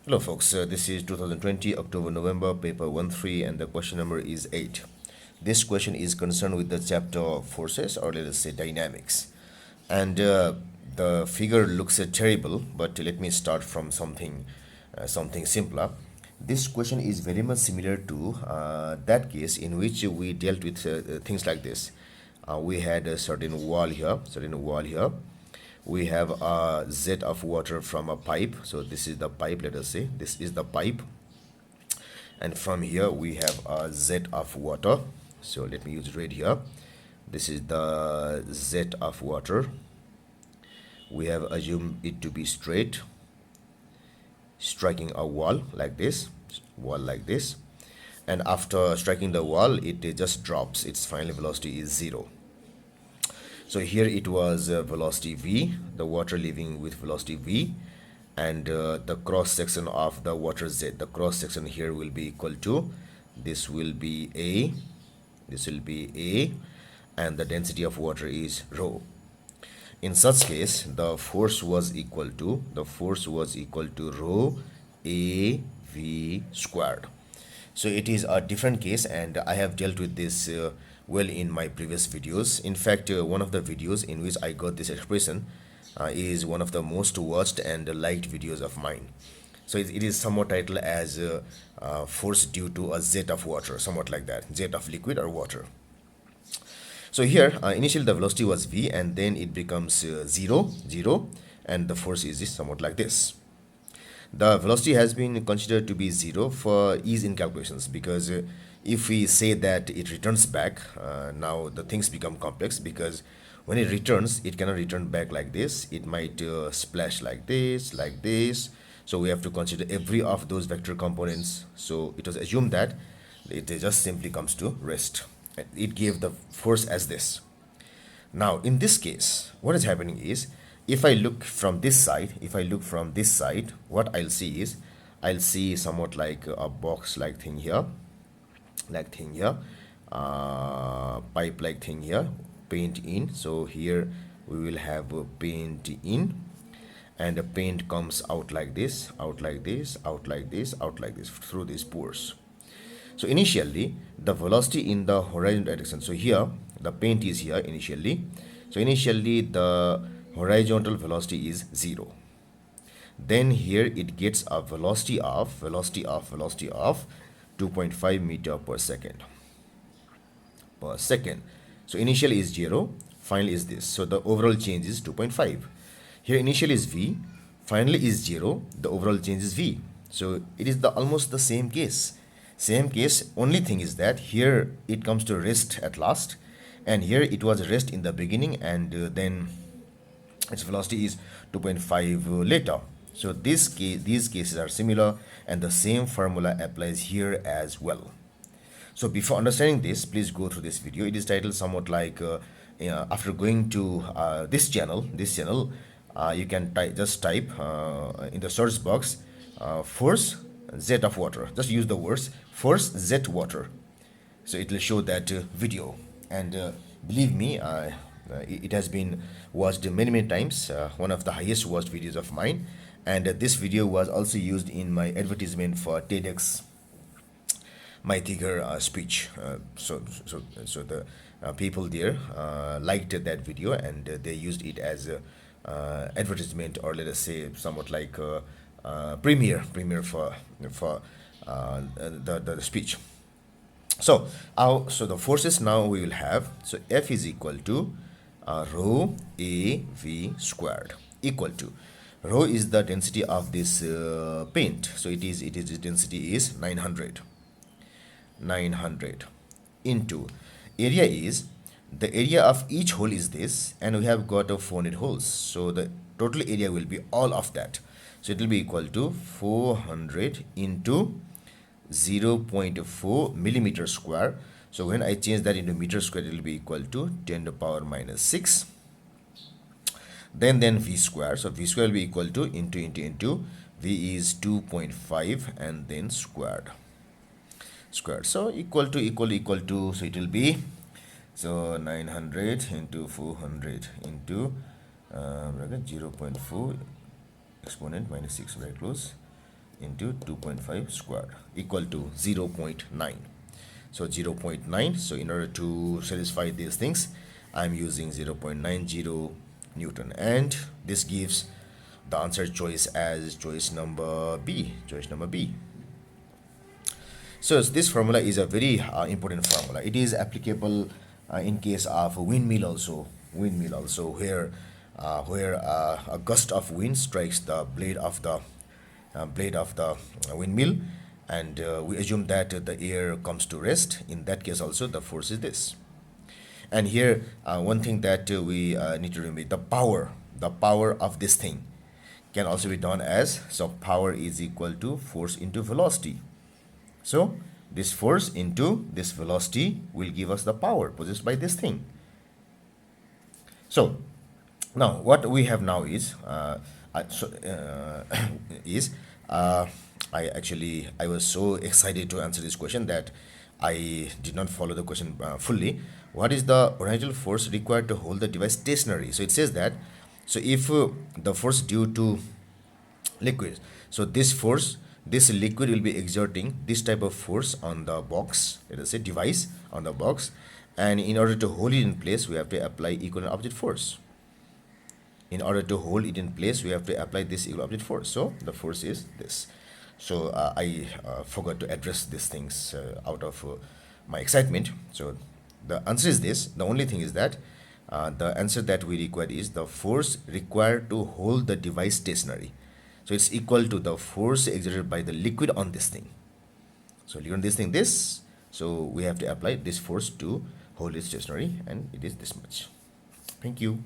Hello folks, this is 2020 October-November paper 1-3 and the question number is 8. This question is concerned with the chapter forces, or let us say dynamics. And the figure looks terrible, but let me start from something simpler. This question is very much similar to that case in which we dealt with things like this. We had a certain wall here, we have a jet of water from a pipe. So this is the pipe, let us say this is the pipe, and from here we have a jet of water. So let me use red here. This is the jet of water. We have assumed it to be straight, striking a wall like this, and after striking the wall it just drops. Its final velocity is 0. So here it was velocity v, the water leaving with velocity v, and the cross section of the water z, the cross section here will be equal to, this will be a, and the density of water is rho. In such case, the force was equal to rho a v squared. So it is a different case, and I have dealt with this well in my previous videos. In fact, one of the videos in which I got this expression is one of the most watched and liked videos of mine. So it is somewhat titled as force due to a jet of water, somewhat like that, jet of liquid or water. So here initially the velocity was v, and then it becomes 0, and the force is somewhat like this. The velocity has been considered to be 0 for ease in calculations, because if we say that it returns back, now the things become complex, because when it returns, it cannot return back like this. It might splash like this. So we have to consider every of those vector components. So it was assumed that it just simply comes to rest. It gave the force as this. Now in this case, what is happening is, if I look from this side, what I'll see is, I'll see somewhat like a box like thing here, pipe like thing here, paint in. So here we will have a paint in, and a paint comes out like this, through these pores. So initially the velocity in the horizontal direction, so here the paint is here initially, so initially the horizontal velocity is 0. Then here it gets a velocity of 2.5 meter per second. So initial is 0, final is this. So the overall change is 2.5. Here initial is v, final is 0, the overall change is v. So it is almost the same case. Only thing is that here it comes to rest at last, and here it was rest in the beginning, and then its velocity is 2.5 later. So these cases are similar, and the same formula applies here as well. So before understanding this, please go through this video. It is titled somewhat like after going to this channel, you can just type in the search box force jet of water. Just use the words force jet water, so it will show that video. And believe me, it has been watched many times, one of the highest watched videos of mine. And this video was also used in my advertisement for TEDx my Tigger speech. So the people there liked that video, and they used it as a advertisement, or let us say somewhat like premiere for the speech. So the forces now we will have, so F is equal to rho a v squared, equal to, rho is the density of this paint, so its density is 900 into area is, the area of each hole is this, and we have got 400 holes, so the total area will be all of that. So it will be equal to 400 into 0.4 millimeter square. So when I change that into meter square, it will be equal to 10 to the power minus 6. Then v square, so v square will be equal to into v is 2.5, and then squared. So equal to, so it will be, so 900 into 400 into 0.4 exponent minus 6, very close, into 2.5 squared equal to 0 0.9. So 0 0.9. So in order to satisfy these things, I'm using 0 0.90 Newton, and this gives the answer choice as choice number B. Choice number B. So this formula is a very important formula. It is applicable in case of a windmill also. Windmill also, where a gust of wind strikes the blade of the windmill, and we assume that the air comes to rest. In that case also, the force is this. And here, one thing that we need to remember: the power of this thing can also be done as, so power is equal to force into velocity. So this force into this velocity will give us the power possessed by this thing. So now what we have now is is I was so excited to answer this question that I did not follow the question fully. What is the original force required to hold the device stationary? So it says that, so if the force due to liquid, so this liquid will be exerting this type of force on the box, let us say device on the box, and in order to hold it in place, we have to apply equal and opposite force. In order to hold it in place, we have to apply this equal opposite force. So the force is this. So I forgot to address these things out of my excitement. So the answer is this. The only thing is that the answer that we require is the force required to hold the device stationary. So it's equal to the force exerted by the liquid on this thing. So liquid on this thing, this. So we have to apply this force to hold it stationary, and it is this much. Thank you.